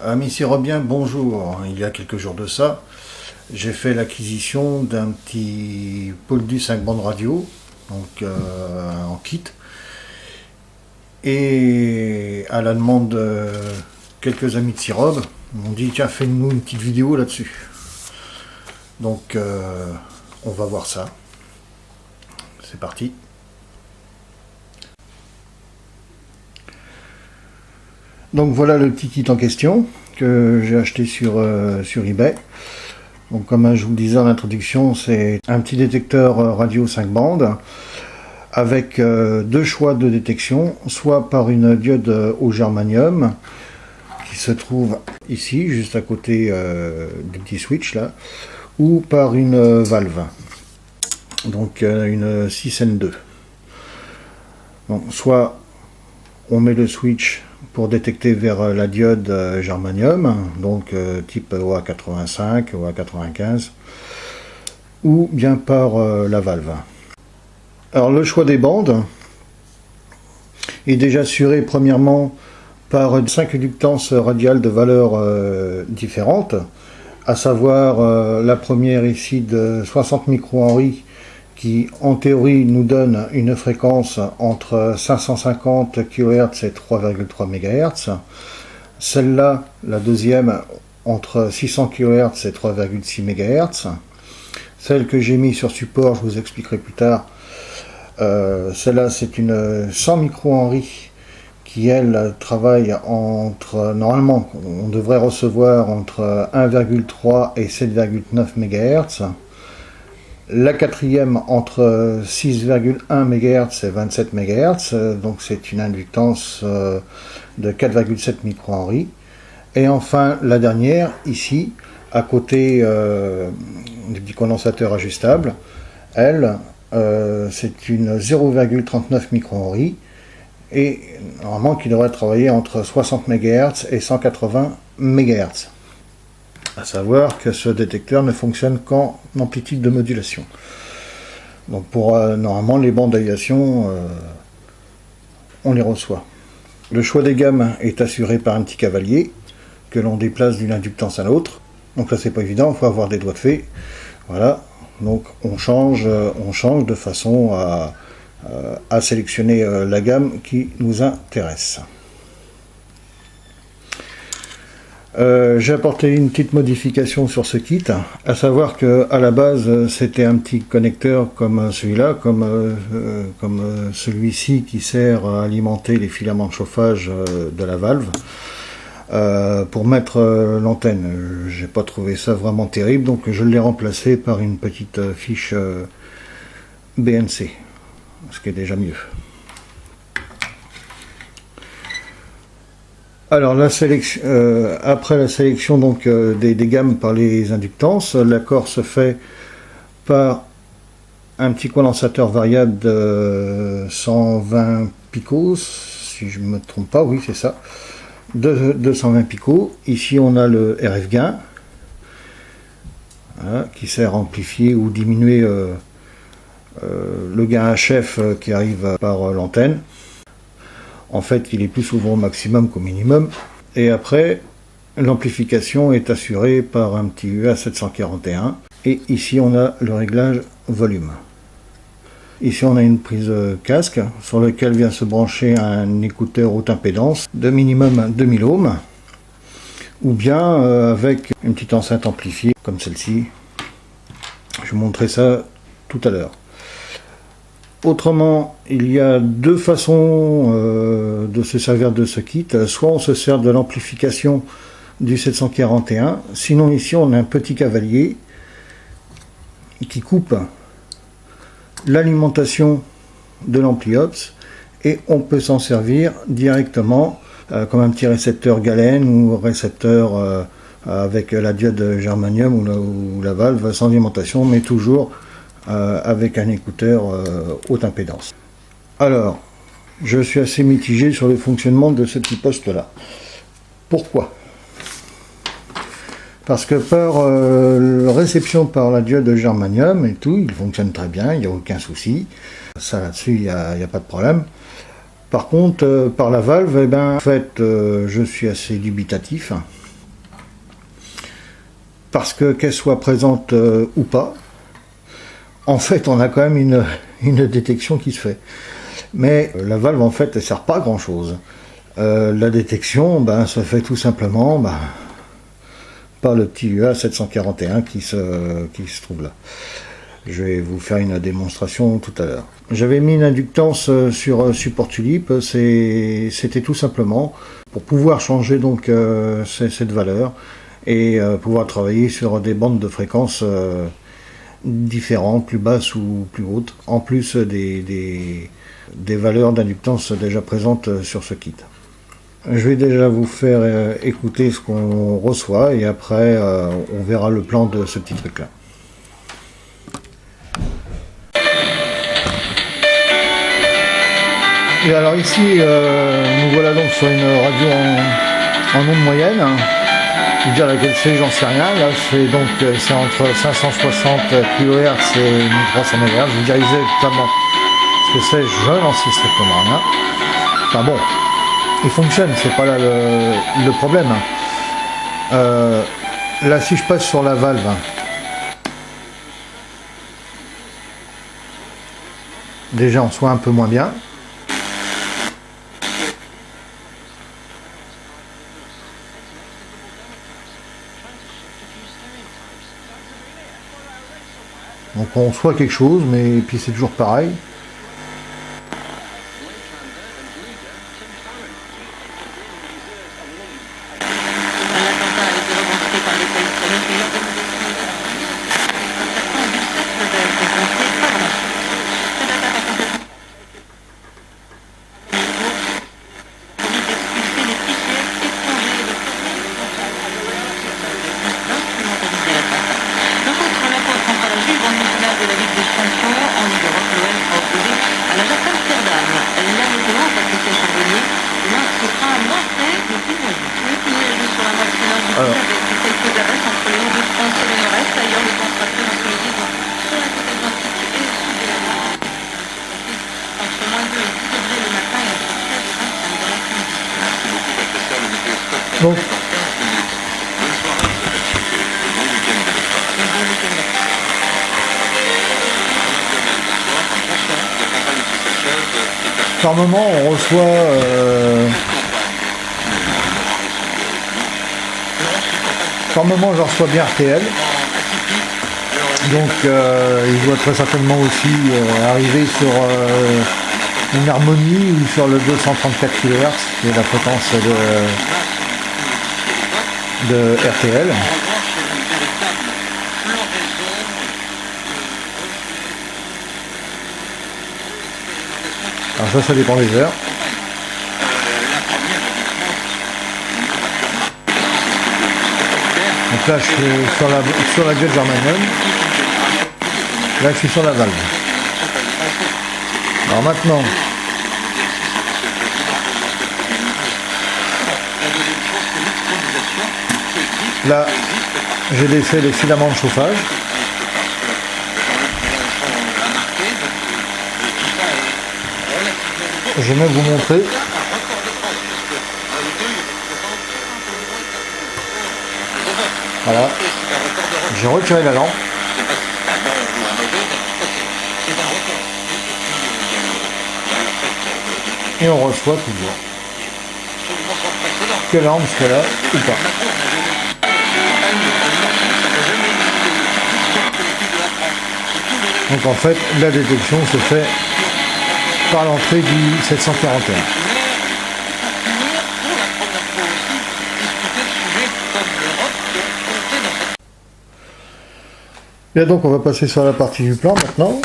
Amis sirop-bien, bonjour. Il y a quelques jours de ça, j'ai fait l'acquisition d'un petit Poldus 5 bandes radio, donc en kit. Et à la demande de quelques amis de Sirob, ils m'ont dit tiens, fais-nous une petite vidéo là-dessus. Donc on va voir ça. C'est parti. Donc voilà le petit kit en question que j'ai acheté sur eBay. Donc comme je vous le disais en introduction, c'est un petit détecteur radio 5 bandes avec deux choix de détection, soit par une diode au germanium qui se trouve ici, juste à côté du petit switch là, ou par une valve, donc une 6N2. Donc, soit on met le switch pour détecter vers la diode germanium, donc type OA85, OA95, ou bien par la valve. Alors le choix des bandes est déjà assuré premièrement par 5 inductances radiales de valeurs différentes, à savoir la première ici de 60 microhenry qui en théorie nous donne une fréquence entre 550 kHz et 3,3 MHz. Celle-là, la deuxième, entre 600 kHz et 3,6 MHz. Celle que j'ai mise sur support, je vous expliquerai plus tard. Celle-là, c'est une 100 microhenry qui, elle, travaille entre... Normalement, on devrait recevoir entre 1,3 et 7,9 MHz. La quatrième entre 6,1 MHz et 27 MHz, donc c'est une inductance de 4,7 microhenry. Et enfin la dernière, ici, à côté du petit condensateur ajustable, elle, c'est une 0,39 microhenry, et normalement qui devrait travailler entre 60 MHz et 180 MHz. À savoir que ce détecteur ne fonctionne qu'en amplitude de modulation. Donc pour normalement les bandes d'aviation, on les reçoit. Le choix des gammes est assuré par un petit cavalier que l'on déplace d'une inductance à l'autre. Donc là c'est pas évident, il faut avoir des doigts de fée. Voilà, donc on change de façon à sélectionner la gamme qui nous intéresse. J'ai apporté une petite modification sur ce kit, à savoir que à la base c'était un petit connecteur comme celui-là, comme celui-ci qui sert à alimenter les filaments de chauffage de la valve pour mettre l'antenne. J'ai pas trouvé ça vraiment terrible, donc je l'ai remplacé par une petite fiche BNC, ce qui est déjà mieux. Alors après la sélection donc, des gammes par les inductances, l'accord se fait par un petit condensateur variable de 120 picots, si je ne me trompe pas, oui c'est ça, de 220 picots. Ici on a le RF gain, voilà, qui sert à amplifier ou diminuer le gain HF qui arrive par l'antenne. En fait, il est plus souvent au maximum qu'au minimum. Et après, l'amplification est assurée par un petit UA741. Et ici, on a le réglage volume. Ici, on a une prise casque sur laquelle vient se brancher un écouteur haute impédance de minimum 2000 ohms. Ou bien avec une petite enceinte amplifiée comme celle-ci. Je vous montrerai ça tout à l'heure. Autrement, il y a deux façons de se servir de ce kit. Soit on se sert de l'amplification du 741, sinon ici on a un petit cavalier qui coupe l'alimentation de l'ampli-ops et on peut s'en servir directement comme un petit récepteur galène ou récepteur avec la diode germanium ou la valve sans alimentation, mais toujours avec un écouteur haute impédance. Alors, je suis assez mitigé sur le fonctionnement de ce petit poste là. Pourquoi? Parce que par réception par la diode germanium et tout, il fonctionne très bien, il n'y a aucun souci. Ça là-dessus, il n'y a pas de problème. Par contre, par la valve, eh ben, en fait, je suis assez dubitatif. parce que qu'elle soit présente ou pas, en fait on a quand même une détection qui se fait. Mais la valve en fait elle sert pas à grand chose. La détection se fait tout simplement par le petit UA741 qui se trouve là. Je vais vous faire une démonstration tout à l'heure. J'avais mis une inductance sur support Tulip, c'était tout simplement pour pouvoir changer donc cette valeur et pouvoir travailler sur des bandes de fréquences différentes, plus basses ou plus hautes, en plus des valeurs d'inductance déjà présentes sur ce kit. Je vais déjà vous faire écouter ce qu'on reçoit et après on verra le plan de ce petit truc là. Et alors ici, nous voilà donc sur une radio en onde moyenne. Je veux dire laquelle c'est, j'en sais rien. Là, c'est entre 560 kHz et 1300 MHz. Je vous dirai exactement ce que c'est, je n'en sais strictement rien. Enfin bon, il fonctionne, c'est pas là le problème. Là, si je passe sur la valve, déjà on soit un peu moins bien. Donc on reçoit quelque chose, mais puis c'est toujours pareil. Donc, par moment on reçoit par moment je reçois bien RTL, donc il doit très certainement aussi arriver sur une harmonie ou sur le 234 kHz qui est la fréquence de RTL. Alors ça dépend des heures. Donc là je suis sur la gueule germanium. Là je suis sur la valve. Alors maintenant, là j'ai laissé les filaments de chauffage. Je vais même vous montrer. Voilà. J'ai retiré la lampe. Et on reçoit toujours. Que la lampe soit là ou pas. Donc en fait, la détection se fait par l'entrée du 741. Bien, donc on va passer sur la partie du plan maintenant.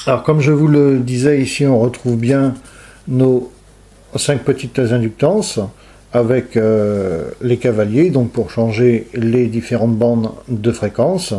Alors comme je vous le disais, ici on retrouve bien nos 5 petites inductances avec les cavaliers, donc pour changer les différentes bandes de fréquence.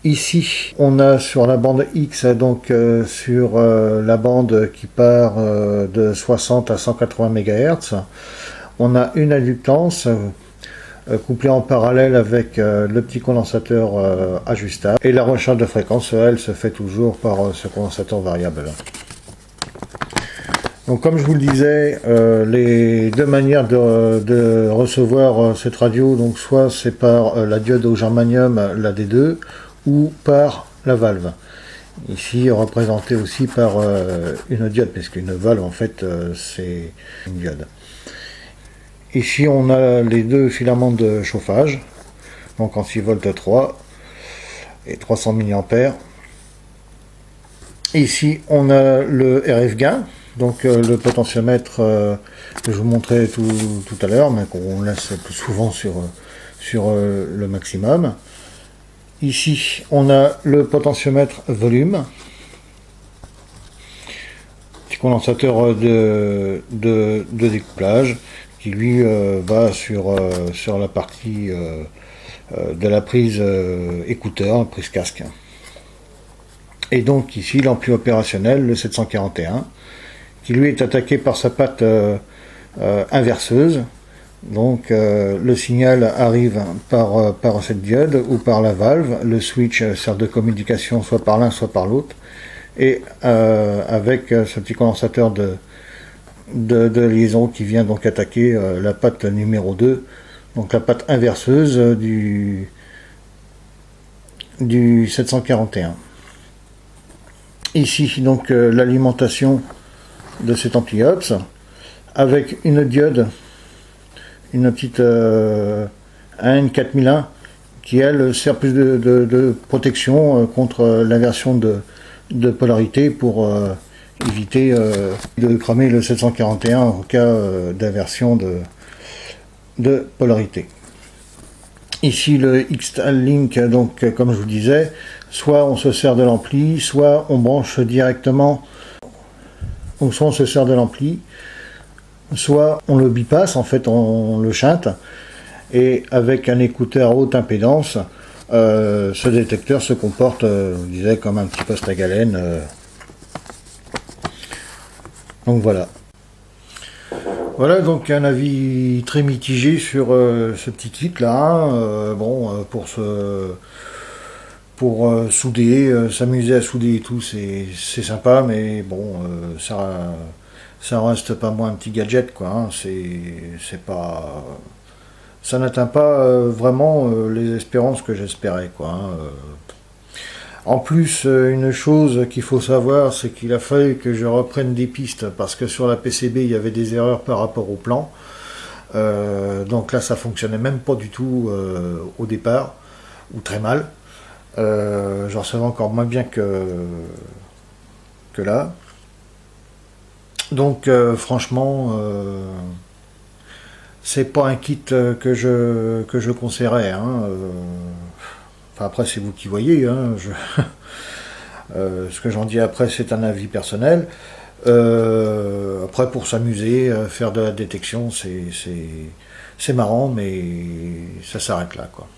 Ici, on a sur la bande X, donc sur la bande qui part de 60 à 180 MHz, on a une inductance couplée en parallèle avec le petit condensateur ajustable. Et la recharge de fréquence, elle, se fait toujours par ce condensateur variable. Donc comme je vous le disais, les deux manières de recevoir cette radio, donc soit c'est par la diode au germanium, la D2, ou par la valve. Ici représenté aussi par une diode, parce qu'une valve en fait c'est une diode. Ici on a les deux filaments de chauffage, donc en 6 volts 3 et 300 mA. Ici on a le RF gain, donc le potentiomètre que je vous montrais tout à l'heure, mais qu'on laisse plus souvent sur le maximum. Ici on a le potentiomètre volume, petit condensateur de découplage, qui lui va sur la partie de la prise écouteur, prise casque. Et donc ici l'ampli opérationnel, le 741, qui lui est attaqué par sa patte inverseuse. Donc le signal arrive par cette diode ou par la valve. Le switch sert de communication soit par l'un soit par l'autre. Et avec ce petit condensateur de liaison qui vient donc attaquer la patte numéro 2, donc la patte inverseuse du 741. Ici donc l'alimentation de cet ampli-ops avec une diode, une petite AN4001 qui elle sert plus de protection contre l'inversion de polarité pour éviter de cramer le 741 en cas d'inversion de polarité. Ici le X-Link, donc comme je vous disais, soit on se sert de l'ampli, soit on branche directement, donc soit on se sert de l'ampli, soit on le bypass, en fait on le shunte, et avec un écouteur haute impédance, ce détecteur se comporte, je vous disais, comme un petit poste à galène. Donc voilà. Voilà donc un avis très mitigé sur ce petit kit là. Bon, pour souder, s'amuser à souder et tout, c'est sympa, mais bon, ça reste pas moins un petit gadget quoi. Hein. C'est pas, ça n'atteint pas vraiment les espérances que j'espérais quoi. Hein. En plus, une chose qu'il faut savoir, c'est qu'il a fallu que je reprenne des pistes parce que sur la PCB il y avait des erreurs par rapport au plan. Donc là, ça fonctionnait même pas du tout au départ, ou très mal. J'en recevais encore moins bien que là. Donc franchement, c'est pas un kit que je conseillerais. Hein. Enfin après c'est vous qui voyez. Hein. Ce que j'en dis après c'est un avis personnel. Après pour s'amuser, faire de la détection, c'est marrant, mais ça s'arrête là quoi.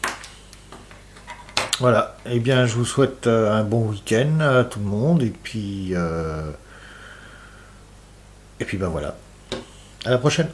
Voilà, et eh bien je vous souhaite un bon week-end à tout le monde, et puis ben voilà, à la prochaine.